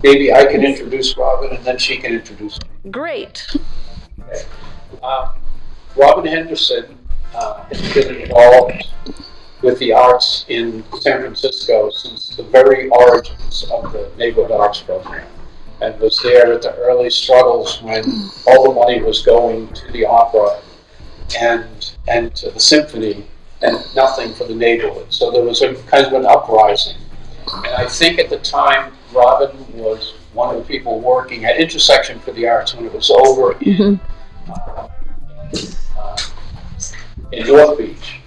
maybe I can introduce Robbin and then she can introduce me. Great. Okay. Um, Robbin Henderson has been involved with the arts in San Francisco since the very origins of the Neighborhood Arts Program, and was there at the early struggles when all the money was going to the opera and to the symphony and nothing for the neighborhood. So there was a kind of an uprising. And I think at the time, Robbin was one of the people working at Intersection for the Arts when it was over uh, uh, in North Beach,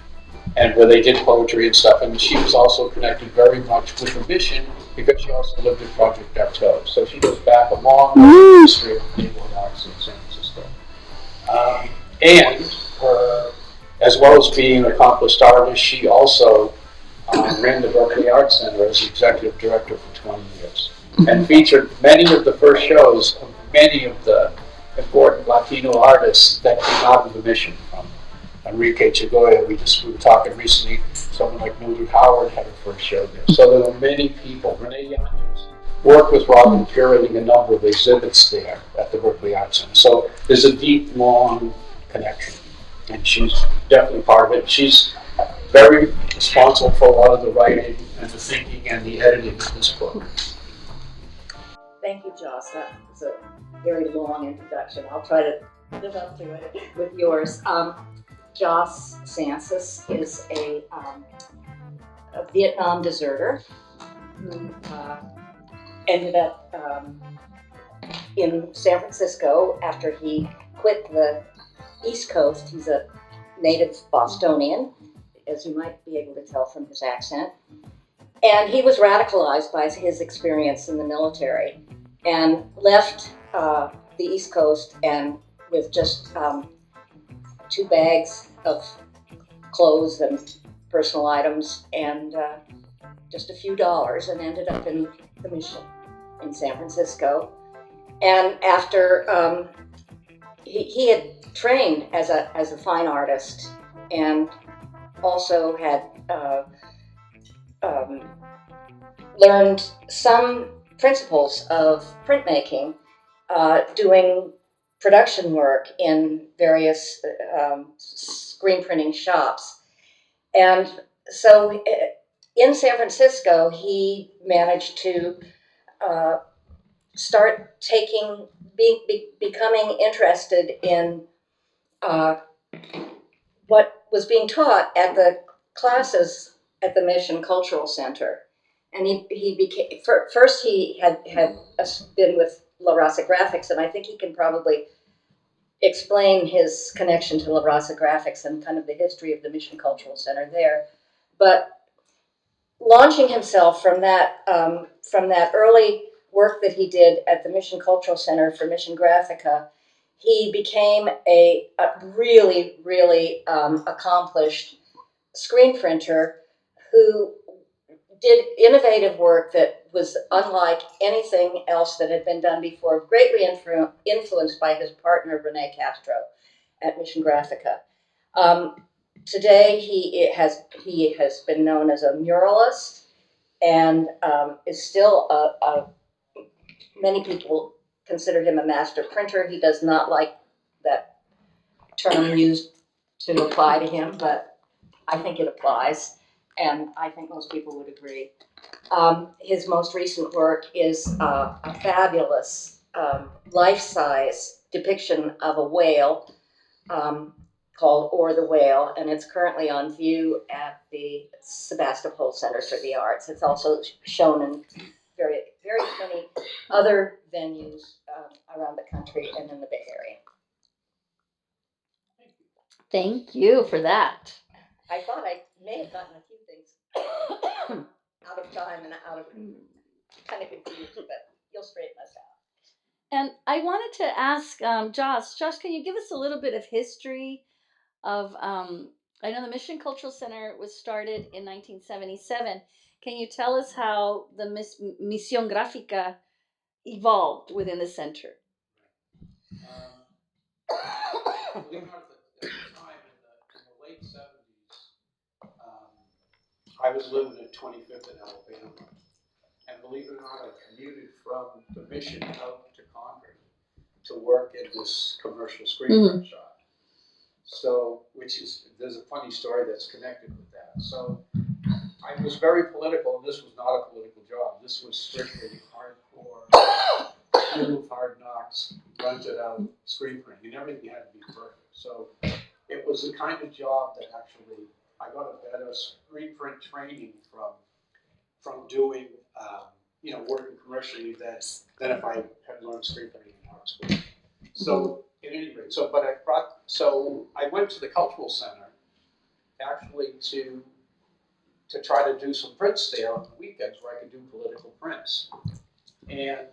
and where they did poetry and stuff. And she was also connected very much with the mission because she also lived in Project Artaud. So she goes back a long history of neighborhood arts in San Francisco. And her, as well as being an accomplished artist, she also ran the Berkeley Arts Center as executive director for 20 years and featured many of the first shows of many of the important Latino artists that came out of the mission, from Enrique Jaguar. We were talking recently, someone like Mildred Howard had her first show there. So there were many people. Renee Yanez worked with Robbin curating a number of exhibits there at the Berkeley Arts Center. So there's a deep, long connection, and she's definitely part of it. She's very responsible for a lot of the writing and the thinking and the editing of this book. Thank you, Joss. That was a very long introduction. I'll try to live up to it with yours. Joss Sances is a Vietnam deserter who ended up in San Francisco after he quit the East Coast. He's a native Bostonian, as you might be able to tell from his accent. And he was radicalized by his experience in the military and left the East Coast and with just 2 bags of clothes and personal items and just a few dollars, and ended up in the Mission in San Francisco. And after he had trained as a fine artist and also had learned some principles of printmaking, doing production work in various screen printing shops. And so in San Francisco, he managed to start becoming interested in what was being taught at the classes at the Mission Cultural Center. And he became, first he had been with La Raza Graphics, and I think he can probably explain his connection to La Raza Graphics and kind of the history of the Mission Cultural Center there. But launching himself from that early work that he did at the Mission Cultural Center for Mission Gráfica, he became a really, really accomplished screen printer who did innovative work that was unlike anything else that had been done before, greatly influenced by his partner, Rene Castro, at Mission Gráfica. Today, he has been known as a muralist and is still many people consider him a master printer. He does not like that term used to apply to him, but I think it applies, and I think most people would agree. His most recent work is a fabulous life-size depiction of a whale called Or the Whale, and it's currently on view at the Sebastopol Center for the Arts. It's also shown in very, very many other venues around the country and in the Bay Area. Thank you for that. I thought I may have gotten a few things out of time and out of kind of confused, but you'll straighten us out. And I wanted to ask Josh. Josh, can you give us a little bit of history of? I know the Mission Cultural Center was started in 1977. Can you tell us how the Mission Gráfica evolved within the center? At the time, in the late 70s, I was living at 25th and Alabama, And believe it or not, I commuted from the Mission out to Concord to work in this commercial screen print shop. So, there's a funny story that's connected with that. So, I was very political, and this was not a political job. This was strictly hardcore, school of hard knocks, rented out screen printing, and everything had to be perfect. So, it was the kind of job that actually I got a better screen print training from doing, working commercially than if I had learned screen printing in art school. So, at any rate, so I went to the cultural center actually to try to do some prints there on the weekends where I could do political prints, and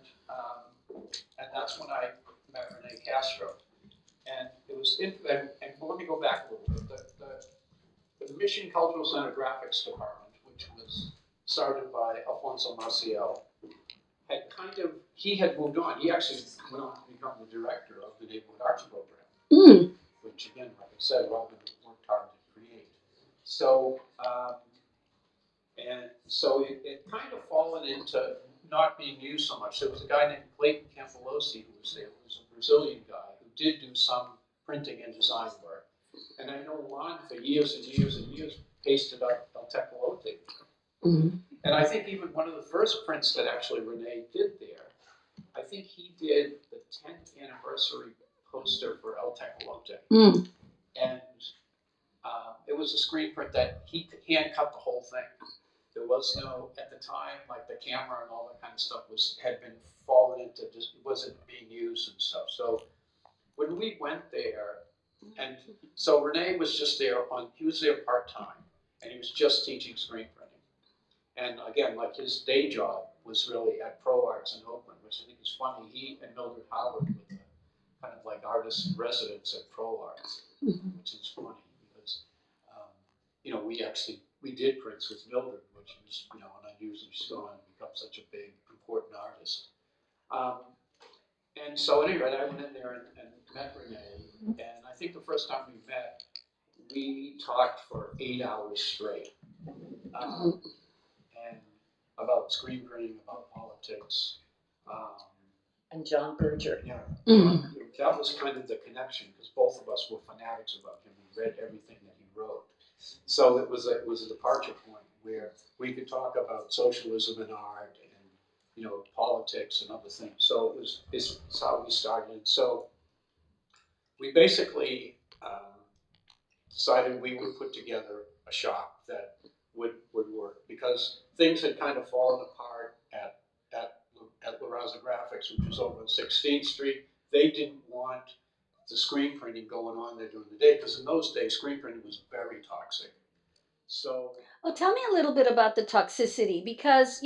and that's when I met Renee Castro, and it was and let me go back a little bit. The Mission Cultural Center Graphics Department, which was started by Alfonso Maciel, he had moved on. He actually went on to become the director of the Neighborhood Arts Program, which again, like I said, Robbin worked hard to create. So, it kind of fallen into not being used so much. There was a guy named Clayton Campolosi who was there, who was a Brazilian guy who did do some printing and design work. And I know Juan for years and years and years pasted up El Tecolote. And I think even one of the first prints that actually Renee did there, I think he did the 10th anniversary poster for El Tecolote. And it was a screen print that he hand cut the whole thing. There was no, at the time, like the camera and all that kind of stuff had been fallen into, just wasn't being used and stuff. So when we went there, and so Renee was just there he was there part-time, and he was just teaching screen printing. And again, like his day job was really at Pro Arts in Oakland, which I think is funny. He and Mildred Howard were the kind of like artists in residence at Pro Arts, which is funny because, we did prints with Mildred, which was, an unusual. She's gone on to become such a big, important artist. And so anyway, I went in there and met Renee, and I think the first time we met, we talked for 8 hours straight. And about screen printing, about politics. And John Berger. Yeah, that was kind of the connection because both of us were fanatics about him. We read everything that he wrote. So it was a departure point where we could talk about socialism and art and politics and other things. So it's how we started. So we basically decided we would put together a shop that would work because things had kind of fallen apart at La Raza Graphics, which was over on 16th Street. They didn't want the screen printing going on there during the day because in those days screen printing was very toxic. So, tell me a little bit about the toxicity because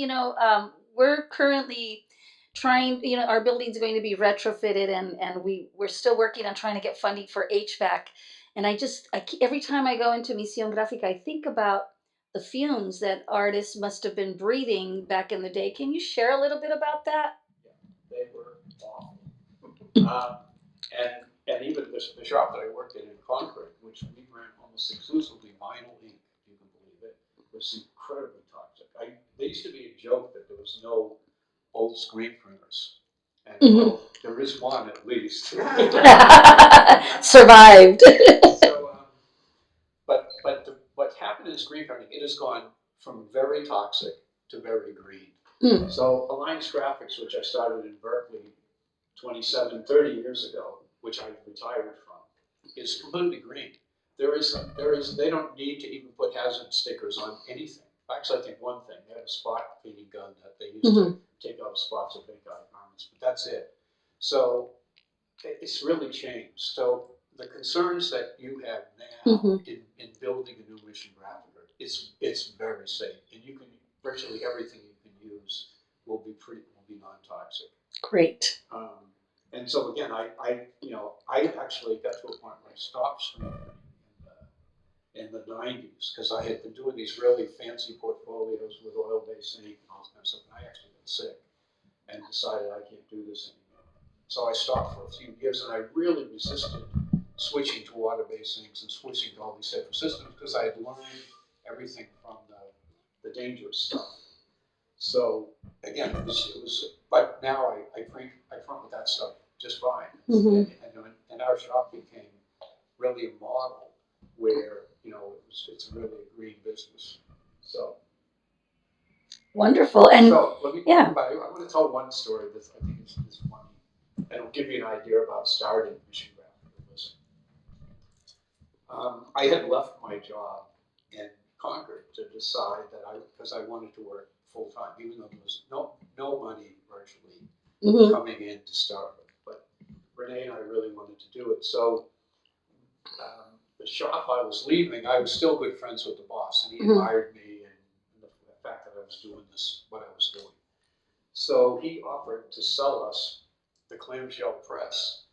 we're currently trying. Our building's going to be retrofitted, and we're still working on trying to get funding for HVAC. And every time I go into Mission Gráfica, I think about the fumes that artists must have been breathing back in the day. Can you share a little bit about that? Yeah, they were awful. And even the shop that I worked in Concord, which we ran almost exclusively vinyl ink, if you can believe it, was incredibly toxic. There used to be a joke that there was no old screen printers. And well, there is one at least. Survived. So, but what happened in screen printing, it has gone from very toxic to very green. So Alliance Graphics, which I started in Berkeley 30 years ago, which I retired from, is completely green. They don't need to even put hazard stickers on anything. Actually, I think one thing, they have a spot cleaning gun that they use to take out spots of big garments, but that's it. So it's really changed. So the concerns that you have now in building a new Mission Gráfica, it's very safe, and virtually everything you can use will be non-toxic. Great. And so again, I actually got to a point where I stopped screen printing in the 90s because I had been doing these really fancy portfolios with oil-based ink and all this kind of stuff, and I actually got sick and decided I can't do this anymore. So I stopped for a few years, and I really resisted switching to water-based inks and switching to all these different systems because I had learned everything from the dangerous stuff. So again, it was, but now I print with that stuff just fine. Mhm. And our shop became really a model where, it's really a green business. So, Wonderful. And so let me, yeah. I want to tell one story that I think is funny. And it'll give you an idea about starting Mission Gráfica. I had left my job in Concord to decide that because I wanted to work full time, even though there was no money virtually Mhm. coming in to start with. But Renee and I really wanted to do it. So the shop I was leaving, I was still good friends with the boss, and he admired me and the fact that I was doing what I was doing. So he offered to sell us the clamshell press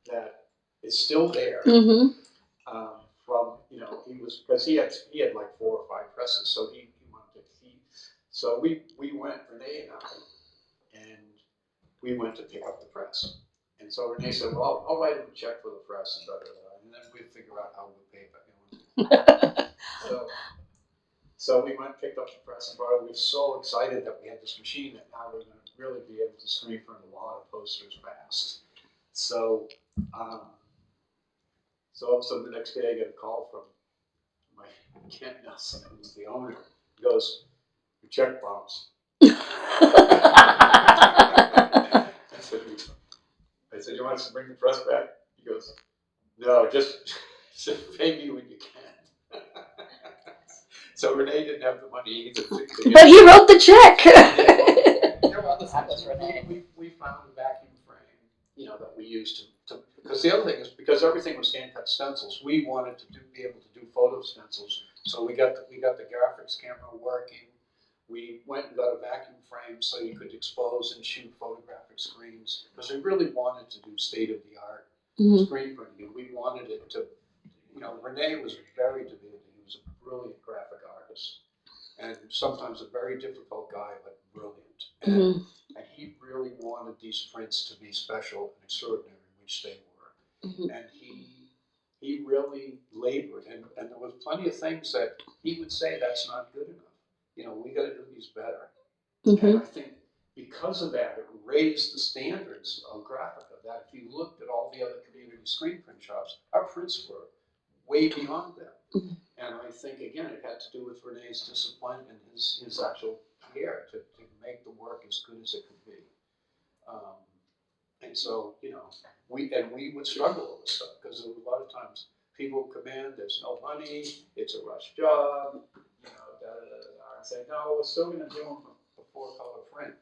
that is still there. Mhm. From he was because he had like 4 or 5 presses, so he wanted to so we went, Renee and I, and we went to pick up the press. And so Renee said, well, I'll write him a check for the press and then we'll figure out how we'll pay it. So we went and picked up the press and brought it. We were so excited that we had this machine that now we're going to really be able to screen print a lot of posters fast. So so the next day I get a call from my Kent Nelson, who was the owner. He goes, your check bounced. I said, you want us to bring the press back? He goes, no, just pay me when you can. So Renee didn't have the money either. But he wrote the check. There were other things. We found a vacuum frame, that we used to because the other thing is because everything was hand cut stencils, we wanted to be able to do photo stencils. So we got the graphics camera working. We went and got a vacuum frame so you could expose and shoot photographic screens because we really wanted to do state of the art screen printing. We wanted it to, Renee was very devoted. He was a brilliant graphic artist and sometimes a very difficult guy, but brilliant. And he really wanted these prints to be special and extraordinary, which they were. And he really labored, and there was plenty of things that he would say that's not good enough. We got to do these better. And I think because of that, it raised the standards of Graphica. That if you looked at all the other community screen print shops, our prints were way beyond them. And I think, again, it had to do with Renee's discipline and his actual care to make the work as good as it could be. And so, we would struggle with stuff because there were a lot of times people would come in, there's no money, it's a rush job, and say, no, we're still going to do them before color print,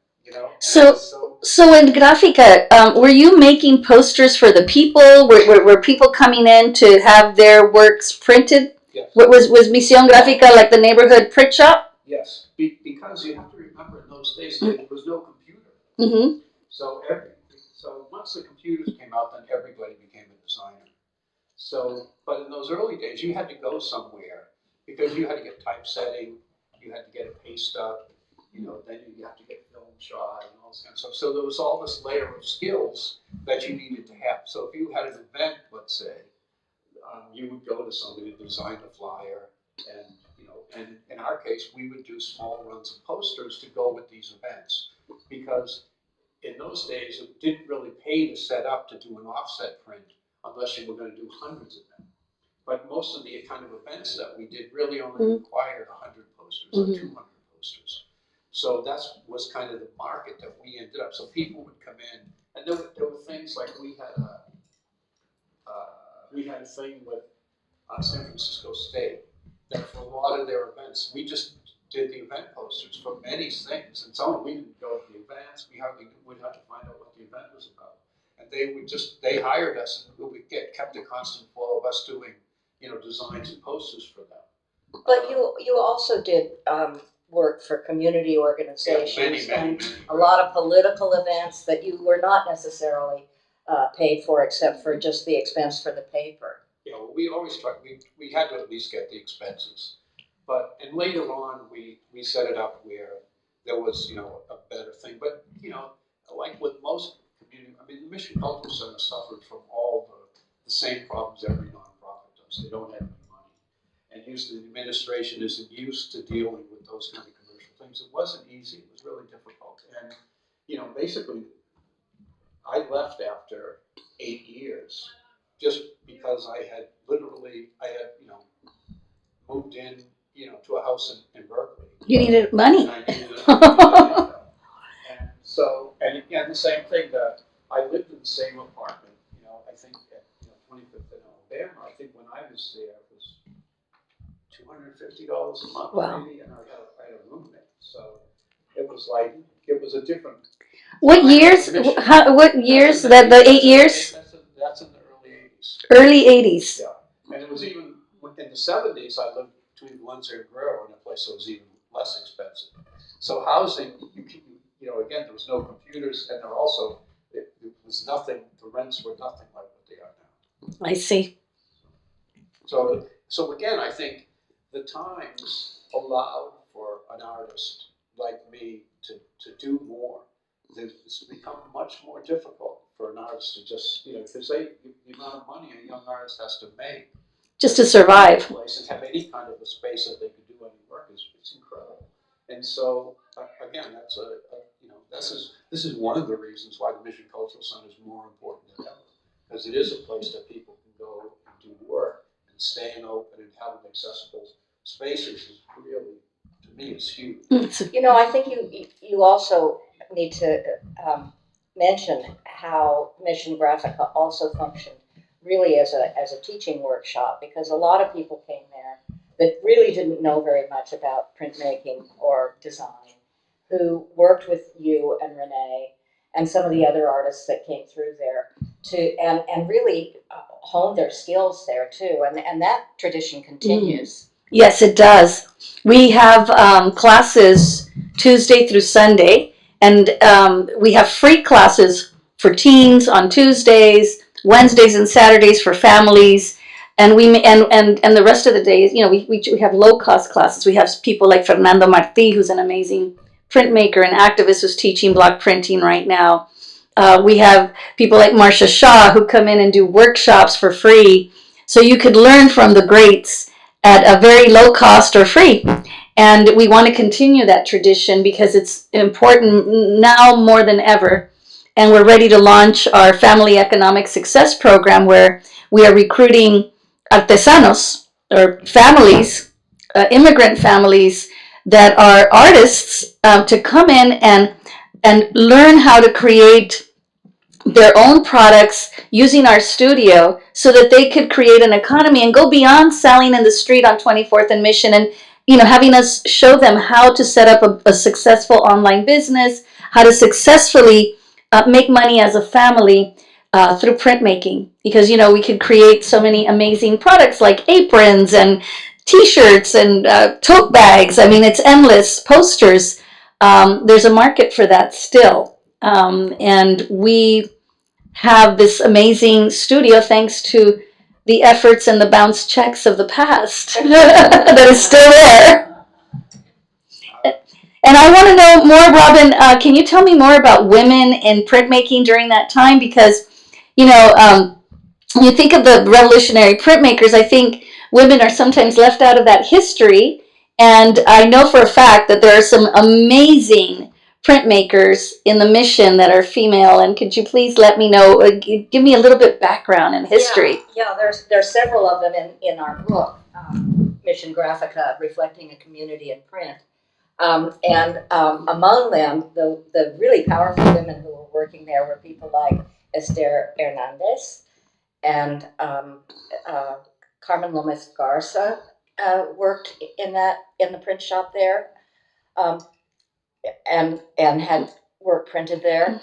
So in Grafica, were you making posters for the people? Were people coming in to have their works printed? Yes. Was Mission Gráfica like the neighborhood print shop? Yes, because you have to remember in those days there was no computer. So once the computers came out, then everybody became a designer. So, but in those early days, you had to go somewhere because you had to get typesetting, you had to get it paste up, then you have to get film shot and all this kind of stuff. So there was all this layer of skills that you needed to have. So if you had an event, let's say, you would go to somebody to design the flyer, and in our case, we would do small runs of posters to go with these events because in those days, it didn't really pay to set up to do an offset print unless you were going to do hundreds of them. But most of the kind of events that we did really only required 100 posters or 200 posters. So that was kind of the market that we ended up. So people would come in, and there were things like we had a thing with San Francisco State that for a lot of their events, we just did the event posters for many things. And some we didn't go to the events. We'd have to find out what the event was about. And they hired us, and we kept a constant flow of us doing, designs and posters for them. But you also did work for community organizations many, a lot of political events that you were not necessarily paid for, except for just the expense for the paper. Yeah, well, we always tried. We had to at least get the expenses, and later on we set it up where there was a better thing. But like with most community, I mean, the Mission Cultural Center suffered from all the same problems every nonprofit does. They don't have any money, and usually the administration isn't used to dealing with those kind of commercial things. It wasn't easy. It was really difficult. And, basically, I left after 8 years just because I had moved in, to a house in Berkeley. You needed money. And I needed income. And so, and again, the same thing that I lived in the same apartment, I think at 25th and Alabama. I think when I was there, it was $250 a month, Wow. maybe, and I had a roommate. So it was like, it was a different. What years? What years? The 8 years? That's in the early 80s. Early 80s. Yeah, and it was even in the 70s. I lived between Windsor and Grove in a place that was even less expensive. So housing, again, there was no computers, and it was nothing. The rents were nothing like what they are now. I see. So again, I think the times allowed for an artist like me to do more. It's become much more difficult for an artist to just, because the amount of money a young artist has to make just to survive, and have any kind of a space that they could do any work it's incredible. And so again, that's this is one of the reasons why the Mission Cultural Center is more important than ever, because it is a place that people can go and do work and staying open and having accessible spaces is really, to me, is huge. I think you also need to mention how Mission Gráfica also functioned really as a teaching workshop, because a lot of people came there that really didn't know very much about printmaking or design, who worked with you and Renee and some of the other artists that came through there and really honed their skills there too, and that tradition continues. Yes, it does. We have classes Tuesday through Sunday, and we have free classes for teens on Tuesdays, Wednesdays and Saturdays for families, and the rest of the days, we have low cost classes. We have people like Fernando Martí, who's an amazing printmaker and activist who's teaching block printing right now. We have people like Marcia Shaw who come in and do workshops for free, so you could learn from the greats at a very low cost or free. And we want to continue that tradition because it's important now more than ever. And we're ready to launch our Family Economic Success Program, where we are recruiting artesanos, or families, immigrant families that are artists, to come in and learn how to create their own products using our studio so that they could create an economy and go beyond selling in the street on 24th and Mission, and having us show them how to set up a successful online business, how to successfully make money as a family through printmaking, because we could create so many amazing products like aprons and t-shirts and tote bags. I mean, it's endless. Posters. There's a market for that still, and we have this amazing studio thanks to the efforts and the bounce checks of the past that is still there. And I want to know more, Robbin. Can you tell me more about women in printmaking during that time? Because, when you think of the revolutionary printmakers, I think women are sometimes left out of that history. And I know for a fact that there are some amazing printmakers in the Mission that are female. And could you please let me know, give me a little bit background and history? Yeah, there's several of them in our book, Mission Gráfica, Reflecting a Community in Print. And among them, the really powerful women who were working there were people like Esther Hernandez and Carmen Lomez Garza worked in the print shop there, and had work printed there.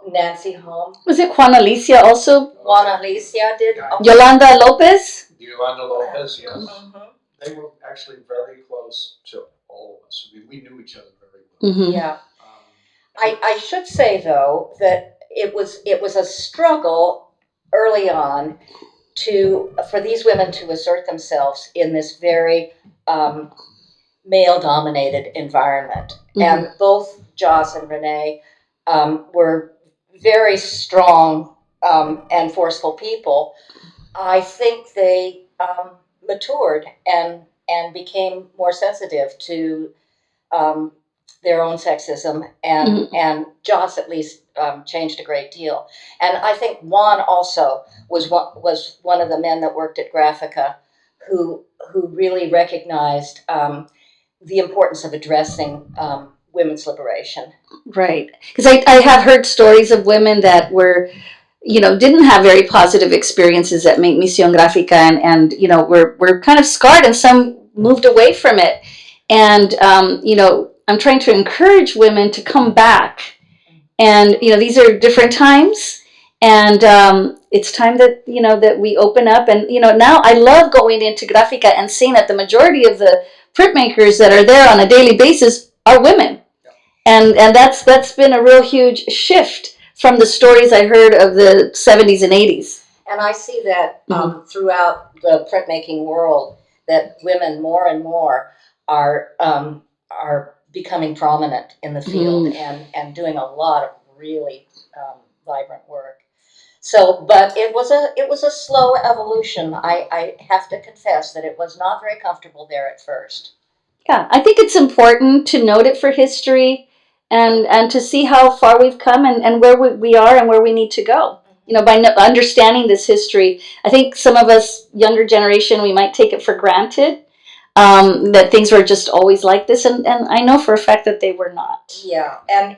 Nancy Home. Was it Juana Alicia also? Juana Alicia did. Yolanda Lopez? Yolanda Lopez, yes. Mm-hmm. They were actually very close to all of us. We knew each other very well. Mm-hmm. Yeah. I should say, though, that it was a struggle early on for these women to assert themselves in this very male-dominated environment. Mm-hmm. And both Joss and Renee were very strong and forceful people. I think they matured and became more sensitive to their own sexism, and Joss at least changed a great deal. And I think Juan also was one of the men that worked at Graphica who really recognized the importance of addressing women's liberation. Right. Because I have heard stories of women that were, didn't have very positive experiences at Mission Gráfica, and were kind of scarred, and some moved away from it. And, I'm trying to encourage women to come back. And, these are different times. And it's time that, that we open up. And, now I love going into Gráfica and seeing that the majority of the printmakers that are there on a daily basis are women. And that's been a real huge shift from the stories I heard of the 70s and 80s. And I see that throughout the printmaking world, that women more and more are becoming prominent in the field and doing a lot of really vibrant work. So, but it was a slow evolution. I have to confess that it was not very comfortable there at first. Yeah, I think it's important to note it for history, and to see how far we've come, and where we are and where we need to go. By understanding this history, I think some of us younger generation, we might take it for granted, that things were just always like this, and I know for a fact that they were not. Yeah, and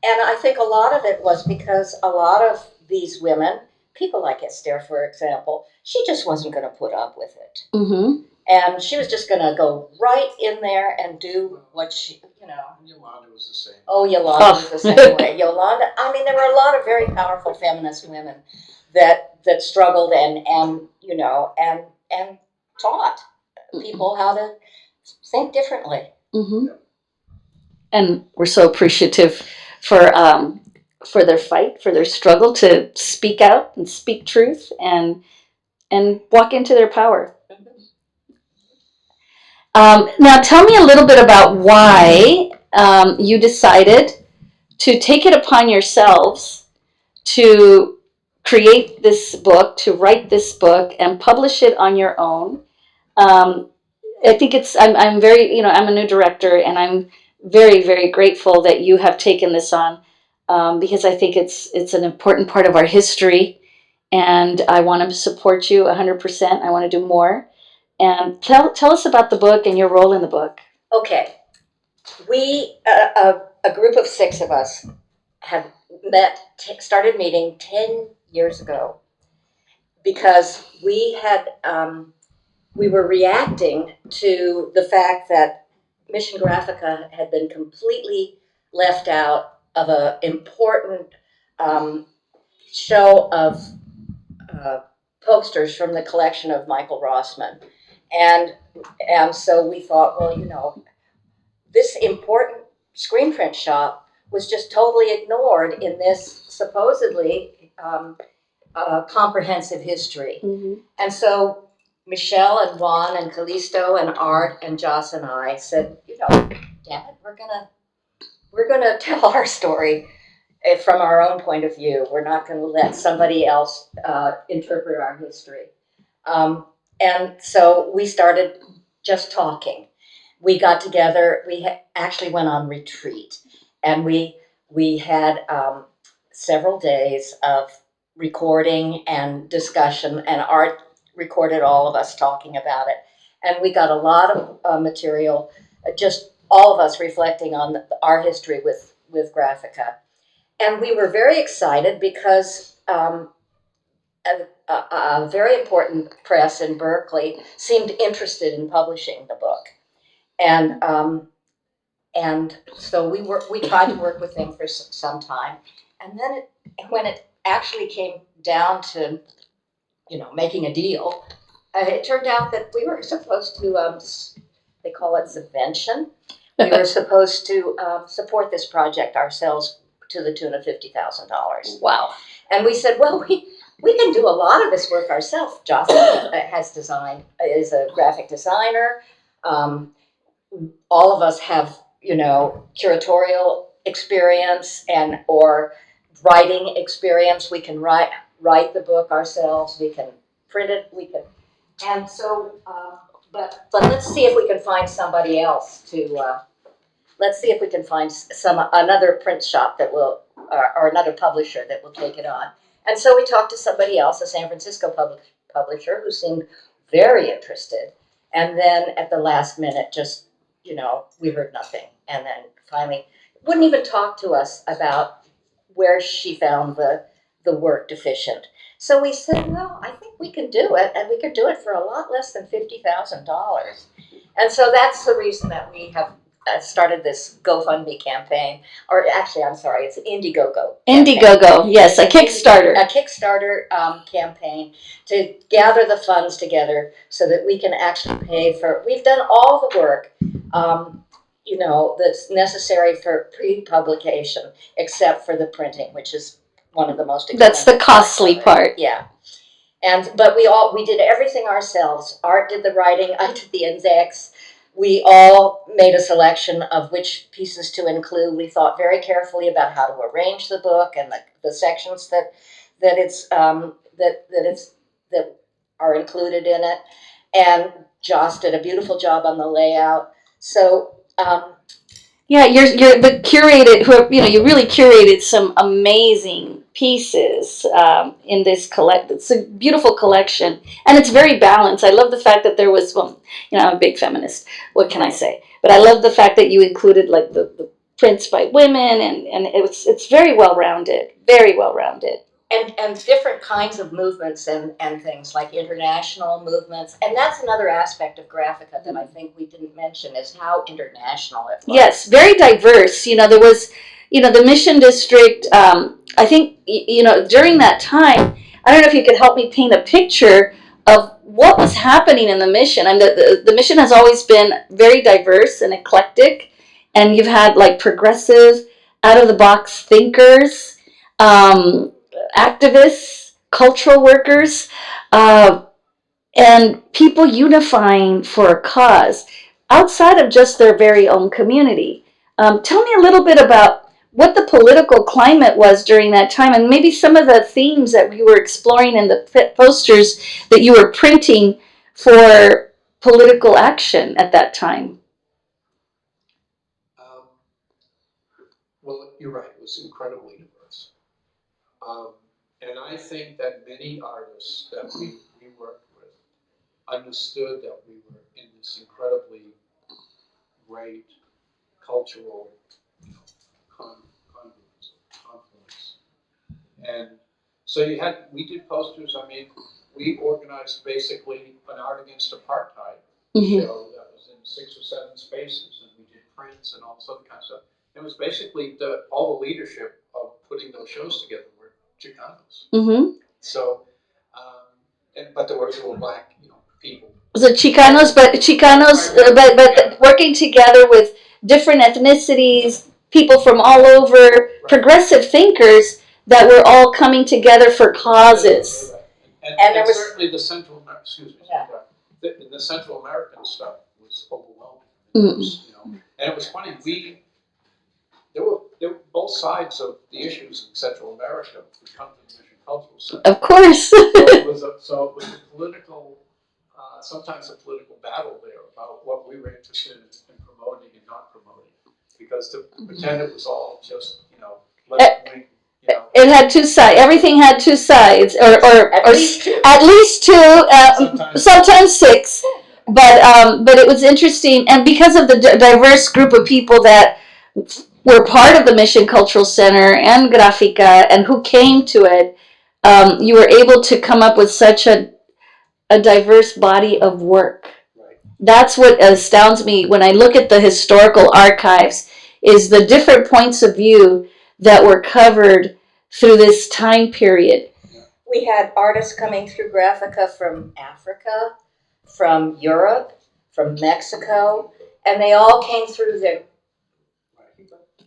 I think a lot of it was because a lot of these women, people like Esther, for example, she just wasn't going to put up with it. Mm-hmm. And she was just going to go right in there and do what she, Yolanda was the same. Oh, Yolanda was the same way. Yolanda, I mean, there were a lot of very powerful feminist women that struggled and taught people how to think differently. Mm-hmm. And we're so appreciative for their fight, for their struggle to speak out and speak truth, and walk into their power. Now, tell me a little bit about why you decided to take it upon yourselves to create this book, to write this book, and publish it on your own. I think I'm very, I'm a new director, and I'm very, very grateful that you have taken this on, because I think it's an important part of our history, and I want to support you 100%. I want to do more. And tell us about the book and your role in the book. Okay. We, a group of 6 of us, had started meeting 10 years ago because we were reacting to the fact that Mission Gráfica had been completely left out of an important show of posters from the collection of Michael Rossman. And so we thought, well, this important screen print shop was just totally ignored in this supposedly comprehensive history. Mm-hmm. And so Michelle and Juan and Callisto and Art and Joss and I said, damn it, we're gonna tell our story from our own point of view. We're not going to let somebody else interpret our history. And so we started just talking. We got together. We actually went on retreat, and we had several days of recording and discussion, and Art recorded all of us talking about it. And we got a lot of material, just all of us reflecting on our history with Graphica. And we were very excited because a very important press in Berkeley seemed interested in publishing the book. And so we tried to work with them for some time. And then when it actually came down to, making a deal, it turned out that we were supposed to, they call it subvention. We were supposed to support this project ourselves to the tune of $50,000. Wow. And we said, well, we can do a lot of this work ourselves. Joss is a graphic designer. All of us have, curatorial experience or writing experience. We can write the book ourselves. We can print it. And so, but let's see if we can find somebody else to let's see if we can find another print shop that will, or another publisher that will take it on. And so we talked to somebody else, a San Francisco publisher, who seemed very interested. And then at the last minute, just, we heard nothing. And then finally, wouldn't even talk to us about where she found the work deficient. So we said, well, I think we can do it, and we could do it for a lot less than $50,000. And so that's the reason that we have started this GoFundMe campaign, or actually, I'm sorry, it's Indiegogo. Indiegogo, yes, a Kickstarter. A Kickstarter campaign to gather the funds together so that we can actually pay for. We've done all the work, that's necessary for pre-publication, except for the printing, which is one of the most expensive. That's the costly part. Yeah. But we did everything ourselves. Art did the writing, I did the index. We all made a selection of which pieces to include. We thought very carefully about how to arrange the book and the sections that are included in it. And Joss did a beautiful job on the layout. So yeah, you're the curated. You really curated some amazing pieces in this collect. It's a beautiful collection, and it's very balanced. I love the fact that there was, I'm a big feminist. What can I say? But I love the fact that you included like the prints by women, and it's very well rounded. Very well rounded. And different kinds of movements and things like international movements. And that's another aspect of Graphica that I think we didn't mention, is how international it was. Yes, very diverse. There was, the Mission District, I think, during that time, I don't know if you could help me paint a picture of what was happening in the Mission. The Mission has always been very diverse and eclectic, and you've had like progressive, out-of-the-box thinkers, activists, cultural workers, and people unifying for a cause outside of just their very own community. Tell me a little bit about what the political climate was during that time, and maybe some of the themes that we were exploring in the posters that you were printing for political action at that time. Well, you're right. It was incredibly diverse. And I think that many artists that we worked with understood that we were in this incredibly great cultural confluence. And so we did posters. I mean, we organized basically an art against apartheid show that was in 6 or 7 spaces, and we did prints and all this other kind of stuff. It was basically all the leadership of putting those shows together were Chicanos. Mm-hmm. So, but there were black, people. Was it Chicanos, but working together with different ethnicities, people from all over, right. Progressive thinkers that were all coming together for causes. Right. And there was certainly the Central the Central American stuff was overwhelming. Mm-hmm. And it was funny. There were both sides of the issues in Central America would come to the Mission Cultural Center. Of course. so it was a political, sometimes a political battle there about what we were interested in promoting and not promoting, because to pretend it was all just left wing. It had 2 sides. Everything had 2 sides, or at least 2, sometimes 6. But it was interesting, and because of the diverse group of people that were part of the Mission Cultural Center and Gráfica, and who came to it, you were able to come up with such a diverse body of work. Right. That's what astounds me when I look at the historical archives, is the different points of view that were covered through this time period. We had artists coming through Graphica from Africa, from Europe, from Mexico, and they all came through there.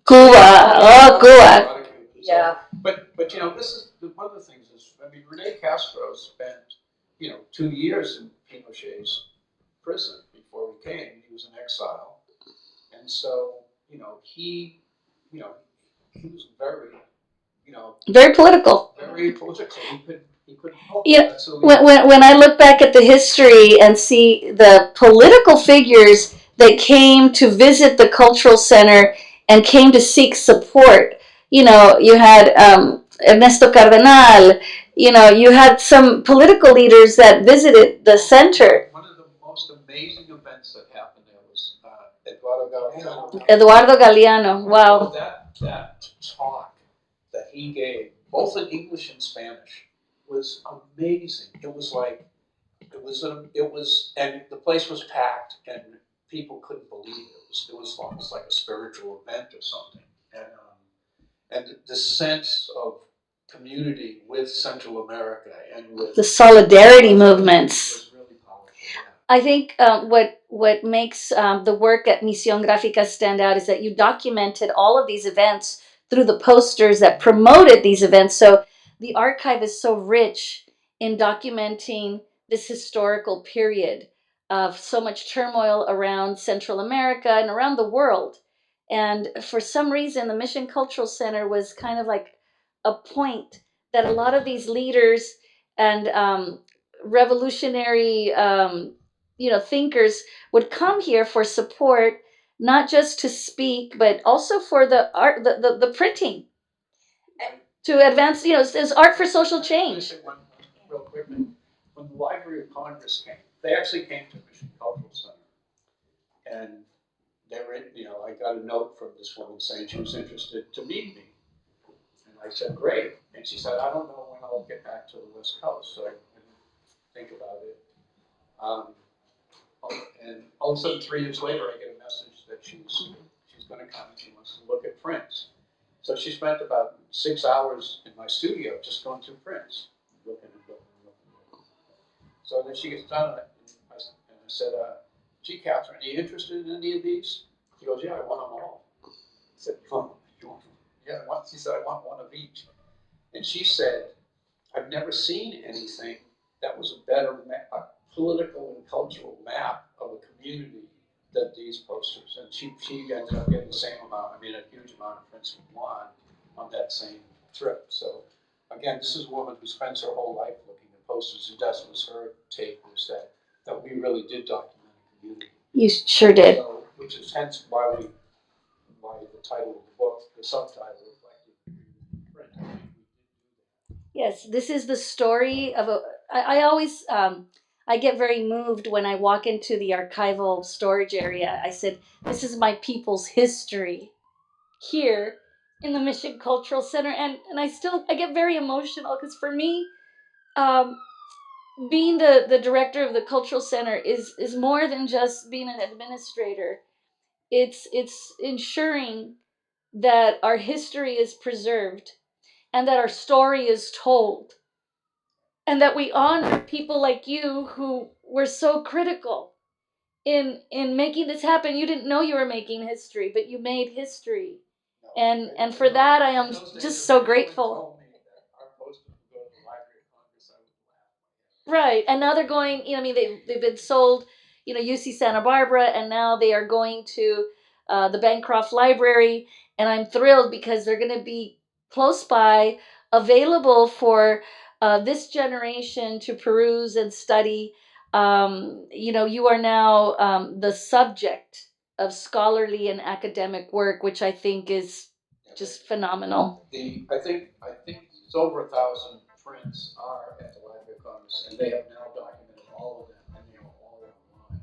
Cuba. Yeah. But this is one of the things is, Rene Castro spent 2 years in Pinochet's prison before we came. He was in exile, and so he was very very political. Very political. He couldn't help it. So when I look back at the history and see the political figures that came to visit the cultural center and came to seek support. You had Ernesto Cardenal. You had some political leaders that visited the center. One of the most amazing events that happened there was Eduardo Galeano. Eduardo Galeano, wow. That talk that he gave, both in English and Spanish, was amazing. It was like, and the place was packed, and people couldn't believe it. It was almost like a spiritual event or something. And the sense of community with Central America and with the solidarity movements was really powerful. Yeah. I think what makes the work at Mission Gráfica stand out is that you documented all of these events through the posters that promoted these events. So the archive is so rich in documenting this historical period of so much turmoil around Central America and around the world. And for some reason, the Mission Cultural Center was kind of like a point that a lot of these leaders and revolutionary thinkers would come here for support, not just to speak, but also for the art, the printing, to advance. There's art for social change. Real quickly, when the Library of Congress came, they actually came to Mission Cultural Center, and they were, I got a note from this woman saying she was interested to meet me, and I said great, and she said I don't know when I'll get back to the West Coast, so I didn't think about it. And all of a sudden, 3 years later, I get a message that she's going to come and she wants to look at prints. So she spent about 6 hours in my studio just going through prints, looking. So then she gets done, and I said, "Gee, Catherine, are you interested in any of these?" She goes, "Yeah, I want them all." I said, "Oh, you want them?" "Yeah, I want." She said, "I want one of each." And she said, "I've never seen anything that was a better a political and cultural map of a community than these posters." And she ended up getting the same amount, a huge amount of prints from Juan on that same trip. So again, this is a woman who spends her whole life looking at posters. Who does was her take was that we really did document a community. You sure did. So, which is hence why the title of the book, the subtitle, reflected print. Yes, this is the story of a. I always I get very moved when I walk into the archival storage area. I said, "This is my people's history here in the Mission Cultural Center," and I get very emotional because for me, um, being the director of the cultural center is more than just being an administrator. It's ensuring that our history is preserved and that our story is told and that we honor people like you who were so critical in making this happen. You didn't know you were making history, but you made history. And for that I am just so grateful. Right. And now they're going, they've been sold, UC Santa Barbara, and now they are going to the Bancroft Library. And I'm thrilled because they're going to be close by, available for this generation to peruse and study. You are now the subject of scholarly and academic work, which I think is just phenomenal. I think it's over 1,000 prints are at the Library of Congress, and they have now documented all of them, and they are all online,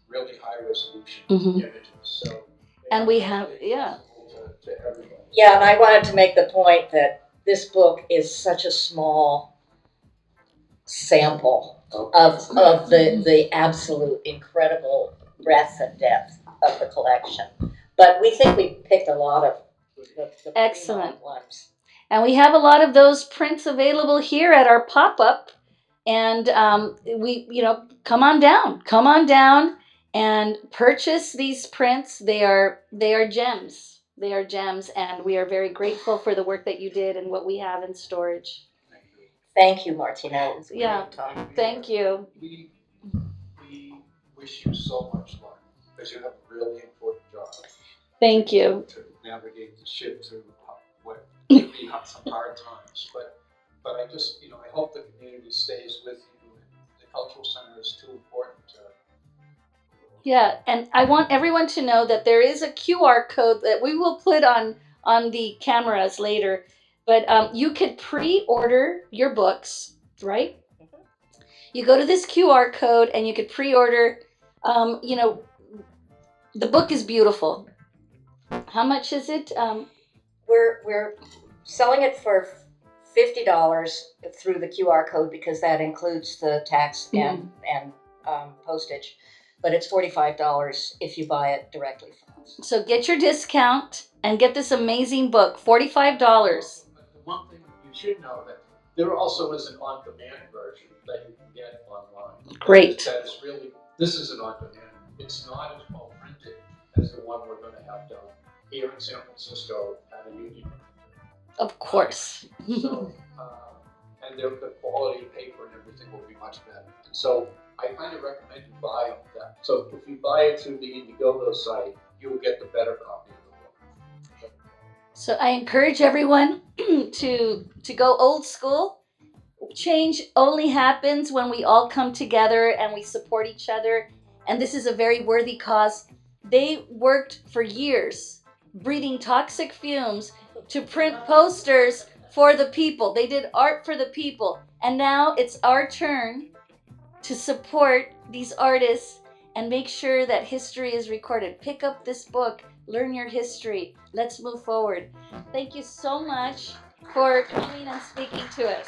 really high resolution images. So, and we have, yeah. To everybody. Yeah, and I wanted to make the point that this book is such a small sample of the absolute incredible breadth and depth of the collection. But we think we picked a lot of the excellent ones. And we have a lot of those prints available here at our pop-up. And come on down and purchase these prints. They are gems. They are gems, and we are very grateful for the work that you did and what we have in storage. Thank you, Martina. It was great talking. Thank you. We wish you so much luck because you have a really important job. Thank you. To navigate the ship through what may be some hard times, but I just, I hope the community stays with you. The cultural center is too important to Yeah, and I want everyone to know that there is a QR code that we will put on the cameras later. But you could pre-order your books, right? You go to this QR code and you could pre-order. You know, the book is beautiful. How much is it? We're selling it for $50 through the QR code because that includes the tax and postage, but it's $45 if you buy it directly from us. So get your discount and get this amazing book, $45. The one thing you should know that there also is an on-demand version that you can get online. Great. That is really, this is an on-demand. It's not as well printed as the one we're going to have done here in San Francisco at a Union. Of course. So, and the quality of paper and everything will be much better. So I kind of recommend you buy that. So if you buy it through the Indiegogo site, you will get the better copy of the book. So I encourage everyone to go old school. Change only happens when we all come together and we support each other. And this is a very worthy cause. They worked for years breathing toxic fumes to print posters for the people. They did art for the people. And now it's our turn to support these artists and make sure that history is recorded. Pick up this book, learn your history. Let's move forward. Thank you so much for coming and speaking to us.